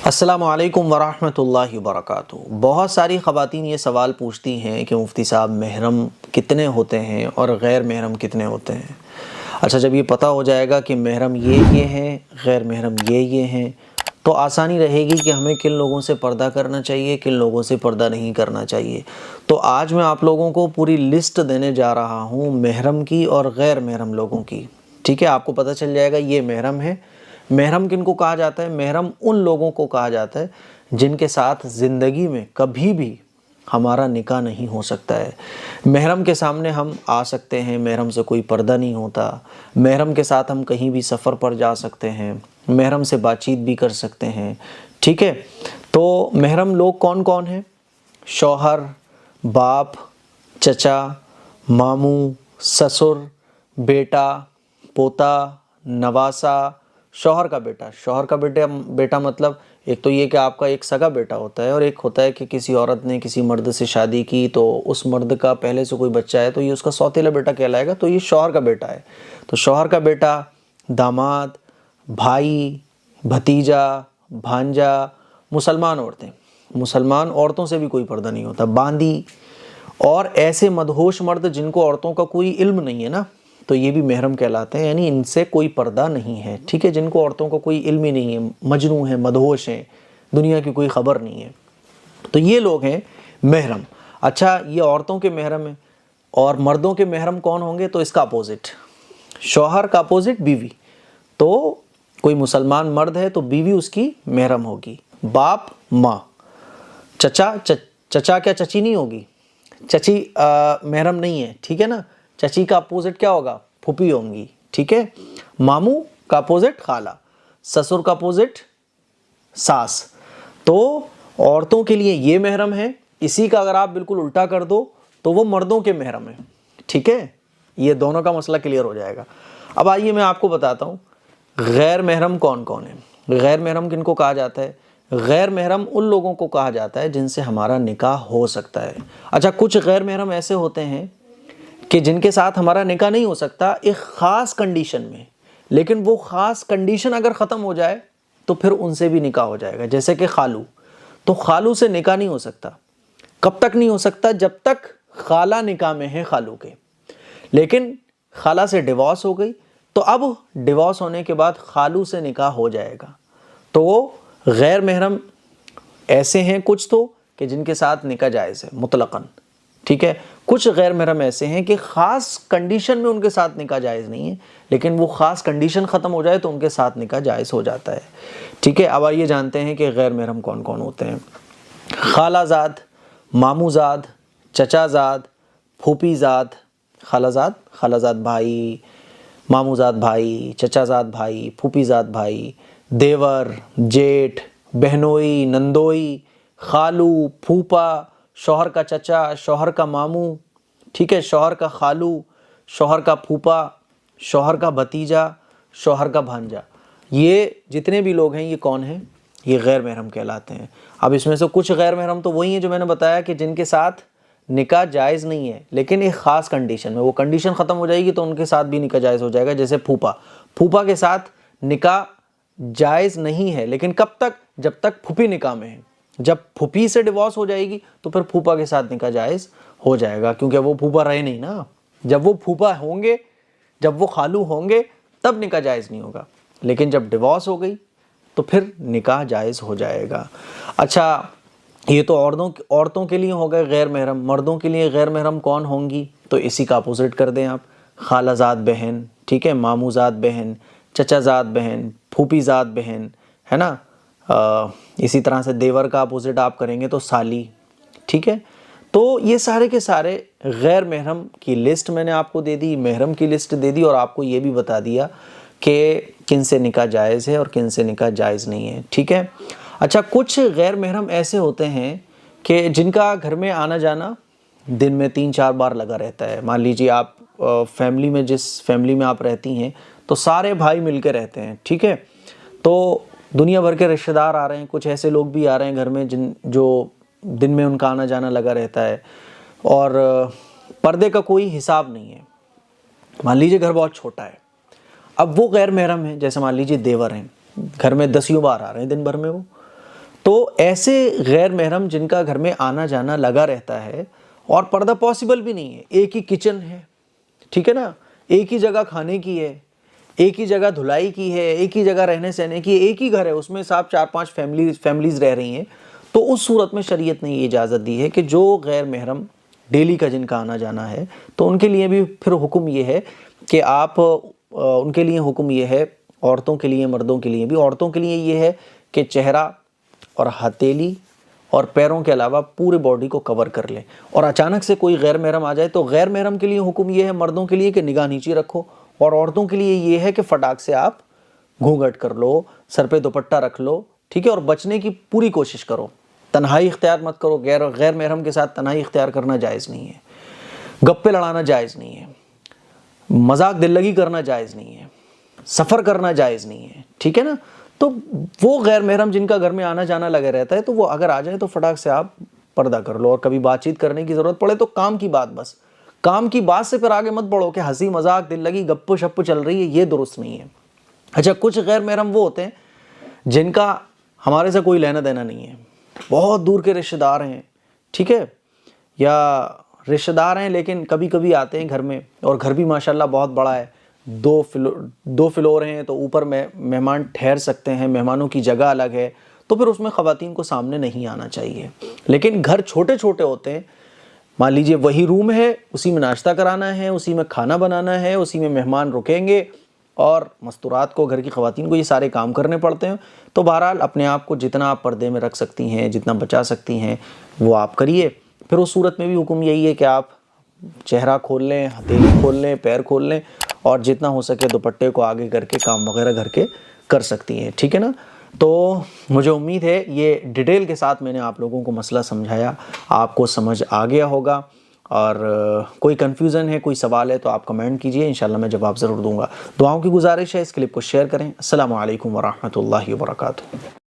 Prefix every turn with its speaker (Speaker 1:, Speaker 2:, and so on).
Speaker 1: السلام علیکم ورحمۃ اللہ وبرکاتہ۔ بہت ساری خواتین یہ سوال پوچھتی ہیں کہ مفتی صاحب محرم کتنے ہوتے ہیں اور غیر محرم کتنے ہوتے ہیں۔ اچھا، جب یہ پتہ ہو جائے گا کہ محرم یہ ہیں، غیر محرم یہ ہیں، تو آسانی رہے گی کہ ہمیں کن لوگوں سے پردہ کرنا چاہیے، کن لوگوں سے پردہ نہیں کرنا چاہیے۔ تو آج میں آپ لوگوں کو پوری لسٹ دینے جا رہا ہوں محرم کی اور غیر محرم لوگوں کی۔ ٹھیک ہے، آپ کو پتہ چل جائے گا یہ محرم ہے۔ محرم کن کو کہا جاتا ہے؟ محرم ان لوگوں کو کہا جاتا ہے جن کے ساتھ زندگی میں کبھی بھی ہمارا نکاح نہیں ہو سکتا ہے۔ محرم کے سامنے ہم آ سکتے ہیں، محرم سے کوئی پردہ نہیں ہوتا، محرم کے ساتھ ہم کہیں بھی سفر پر جا سکتے ہیں، محرم سے بات چیت بھی کر سکتے ہیں۔ ٹھیک ہے، تو محرم لوگ کون کون ہیں؟ شوہر، باپ، چچا، ماموں، سسر، بیٹا، پوتا، نواسا، شوہر کا بیٹا مطلب ایک تو یہ کہ آپ کا ایک سگا بیٹا ہوتا ہے، اور ایک ہوتا ہے کہ کسی عورت نے کسی مرد سے شادی کی تو اس مرد کا پہلے سے کوئی بچہ ہے تو یہ اس کا سوتیلا بیٹا کہلائے گا، تو یہ شوہر کا بیٹا ہے۔ تو شوہر کا بیٹا، داماد، بھائی، بھتیجا، بھانجا، مسلمان عورتوں سے بھی کوئی پردہ نہیں ہوتا، باندی، اور ایسے مدہوش مرد جن کو عورتوں کا کوئی علم نہیں ہے نا، تو یہ بھی محرم کہلاتے ہیں، یعنی ان سے کوئی پردہ نہیں ہے۔ ٹھیک ہے، جن کو عورتوں کا کوئی علم ہی نہیں ہے، مجنوں ہیں، مدہوش ہیں، دنیا کی کوئی خبر نہیں ہے، تو یہ لوگ ہیں محرم۔ اچھا، یہ عورتوں کے محرم ہیں، اور مردوں کے محرم کون ہوں گے؟ تو اس کا اپوزٹ، شوہر کا اپوزٹ بیوی۔ تو کوئی مسلمان مرد ہے تو بیوی اس کی محرم ہوگی، باپ، ماں، چچا کیا چچی نہیں ہوگی؟ چچی محرم نہیں ہے، ٹھیک ہے نا۔ چچی کا اپوزٹ کیا ہوگا؟ پھوپھی ہوں گی، ٹھیک ہے۔ ماموں کا اپوزٹ خالہ، سسر کا اپوزٹ ساس۔ تو عورتوں کے لیے یہ محرم ہے، اسی کا اگر آپ بالکل الٹا کر دو تو وہ مردوں کے محرم ہیں، ٹھیک ہے۔ یہ دونوں کا مسئلہ کلیئر ہو جائے گا۔ اب آئیے میں آپ کو بتاتا ہوں غیر محرم کون کون ہے۔ غیر محرم کن کو کہا جاتا ہے؟ غیر محرم ان لوگوں کو کہا جاتا ہے جن سے ہمارا نکاح ہو سکتا ہے۔ اچھا، کچھ غیر محرم ایسے ہوتے ہیں کہ جن کے ساتھ ہمارا نکاح نہیں ہو سکتا ایک خاص کنڈیشن میں، لیکن وہ خاص کنڈیشن اگر ختم ہو جائے تو پھر ان سے بھی نکاح ہو جائے گا، جیسے کہ خالو۔ تو خالو سے نکاح نہیں ہو سکتا، کب تک نہیں ہو سکتا؟ جب تک خالہ نکاح میں ہے خالو کے، لیکن خالہ سے ڈیورس ہو گئی تو اب ڈیورس ہونے کے بعد خالو سے نکاح ہو جائے گا۔ تو وہ غیر محرم ایسے ہیں کچھ تو کہ جن کے ساتھ نکاح جائز ہے مطلقاً، ٹھیک ہے۔ کچھ غیر محرم ایسے ہیں کہ خاص کنڈیشن میں ان کے ساتھ نکاح جائز نہیں ہے، لیکن وہ خاص کنڈیشن ختم ہو جائے تو ان کے ساتھ نکاح جائز ہو جاتا ہے، ٹھیک ہے۔ اب آئیے جانتے ہیں کہ غیر محرم کون کون ہوتے ہیں۔ خالہ زاد، ماموں زاد، چچا زاد، پھوپھی زاد، خالہ زاد بھائی، ماموں زاد بھائی، چچا زاد بھائی، پھوپھی زاد بھائی، دیور، جیٹھ، بہنوئی، نندوئی، خالو، پھوپا، شوہر کا چچا، شوہر کا ماموں، ٹھیک ہے، شوہر کا خالو، شوہر کا پھوپا، شوہر کا بھتیجا، شوہر کا بھانجا۔ یہ جتنے بھی لوگ ہیں یہ کون ہیں؟ یہ غیر محرم کہلاتے ہیں۔ اب اس میں سے کچھ غیر محرم تو وہی ہیں جو میں نے بتایا کہ جن کے ساتھ نکاح جائز نہیں ہے، لیکن ایک خاص کنڈیشن میں، وہ کنڈیشن ختم ہو جائے گی تو ان کے ساتھ بھی نکاح جائز ہو جائے گا، جیسے پھوپا کے ساتھ نکاح جائز نہیں ہے، لیکن کب تک؟ جب تک پھوپھی نکاح میں ہے۔ جب پھوپھی سے ڈیورس ہو جائے گی تو پھر پھوپا کے ساتھ نکاح جائز ہو جائے گا، کیونکہ وہ پھوپا رہے نہیں نا۔ جب وہ پھوپا ہوں گے، جب وہ خالو ہوں گے تب نکاح جائز نہیں ہوگا، لیکن جب ڈیورس ہو گئی تو پھر نکاح جائز ہو جائے گا۔ اچھا، یہ تو عورتوں کے لیے ہو گئے غیر محرم۔ مردوں کے لیے غیر محرم کون ہوں گی؟ تو اسی کا اپوزٹ کر دیں آپ، خالہ زاد بہن، ٹھیک ہے، ماموں زاد بہن، چچا زاد بہن، پھوپھی زاد بہن، ہے نا۔ اسی طرح سے دیور کا اپوزٹ آپ کریں گے تو سالی، ٹھیک ہے۔ تو یہ سارے کے سارے غیر محرم کی لسٹ میں نے آپ کو دے دی، محرم کی لسٹ دے دی، اور آپ کو یہ بھی بتا دیا کہ کن سے نکاح جائز ہے اور کن سے نکاح جائز نہیں ہے، ٹھیک ہے۔ اچھا، کچھ غیر محرم ایسے ہوتے ہیں کہ جن کا گھر میں آنا جانا دن میں 3-4 بار لگا رہتا ہے۔ مان لیجیے آپ فیملی میں، جس فیملی میں آپ رہتی ہیں تو سارے بھائی مل کے رہتے ہیں، ٹھیک ہے۔ تو دنیا بھر کے رشتہ دار آ رہے ہیں، کچھ ایسے لوگ بھی آ رہے ہیں گھر میں جو دن میں ان کا آنا جانا لگا رہتا ہے، اور پردے کا کوئی حساب نہیں ہے۔ مان لیجیے گھر بہت چھوٹا ہے، اب وہ غیر محرم ہیں، جیسے مان لیجیے دیور ہیں، گھر میں 10 بار آ رہے ہیں دن بھر میں وہ، تو ایسے غیر محرم جن کا گھر میں آنا جانا لگا رہتا ہے اور پردہ پاسبل بھی نہیں ہے، ایک ہی کچن ہے، ٹھیک ہے نا، ایک ہی جگہ کھانے کی ہے، ایک ہی جگہ دھلائی کی ہے، ایک ہی جگہ رہنے سہنے کی، ایک ہی گھر ہے، اس میں صاحب 4-5 فیملیز رہ رہی ہیں، تو اس صورت میں شریعت نے یہ اجازت دی ہے کہ جو غیر محرم ڈیلی کا جن کا آنا جانا ہے تو ان کے لیے بھی پھر حکم یہ ہے کہ آپ ان کے لیے حکم یہ ہے، عورتوں کے لیے مردوں کے لیے بھی، عورتوں کے لیے یہ ہے کہ چہرہ اور ہتھیلی اور پیروں کے علاوہ پورے باڈی کو کور کر لیں، اور اچانک سے کوئی غیر محرم آ جائے تو غیر محرم کے لیے حکم یہ ہے مردوں کے لیے کہ نگاہ نیچے رکھو، اور عورتوں کے لیے یہ ہے کہ فٹاک سے آپ گھونگھٹ کر لو، سر پہ دوپٹہ رکھ لو، ٹھیک ہے، اور بچنے کی پوری کوشش کرو، تنہائی اختیار مت کرو، غیر محرم کے ساتھ تنہائی اختیار کرنا جائز نہیں ہے، گپے لڑانا جائز نہیں ہے، مذاق دل لگی کرنا جائز نہیں ہے، سفر کرنا جائز نہیں ہے، ٹھیک ہے نا۔ تو وہ غیر محرم جن کا گھر میں آنا جانا لگا رہتا ہے تو وہ اگر آ جائے تو فٹاک سے آپ پردہ کر لو، اور کبھی بات چیت کرنے کی ضرورت پڑے تو کام کی بات، بس کام کی بات سے پھر آگے مت بڑھو کہ ہنسی مذاق دل لگی گپ شپ چل رہی ہے، یہ درست نہیں ہے۔ اچھا، کچھ غیر محرم وہ ہوتے ہیں جن کا ہمارے سے کوئی لینا دینا نہیں ہے، بہت دور کے رشتہ دار ہیں، ٹھیک ہے، یا رشتہ دار ہیں لیکن کبھی کبھی آتے ہیں گھر میں، اور گھر بھی ماشاءاللہ بہت بڑا ہے، 2 فلور ہیں تو اوپر میں مہمان ٹھہر سکتے ہیں، مہمانوں کی جگہ الگ ہے، تو پھر اس میں خواتین کو سامنے نہیں آنا چاہیے۔ لیکن گھر چھوٹے چھوٹے ہوتے ہیں، مان لیجئے وہی روم ہے، اسی میں ناشتہ کرانا ہے، اسی میں کھانا بنانا ہے، اسی میں مہمان رکیں گے، اور مستورات کو، گھر کی خواتین کو یہ سارے کام کرنے پڑتے ہیں، تو بہرحال اپنے آپ کو جتنا آپ پردے میں رکھ سکتی ہیں، جتنا بچا سکتی ہیں وہ آپ کریے۔ پھر اس صورت میں بھی حکم یہی ہے کہ آپ چہرہ کھول لیں، ہتھیلی کھول لیں، پیر کھول لیں، اور جتنا ہو سکے دوپٹے کو آگے کر کے کام وغیرہ گھر کے کر سکتی ہیں، ٹھیک ہے نا۔ تو مجھے امید ہے یہ ڈیٹیل کے ساتھ میں نے آپ لوگوں کو مسئلہ سمجھایا، آپ کو سمجھ آ گیا ہوگا، اور کوئی کنفیوژن ہے، کوئی سوال ہے تو آپ کمنٹ کیجئے، انشاءاللہ میں جواب ضرور دوں گا۔ دعاؤں کی گزارش ہے، اس کلپ کو شیئر کریں۔ السلام علیکم ورحمۃ اللہ وبرکاتہ۔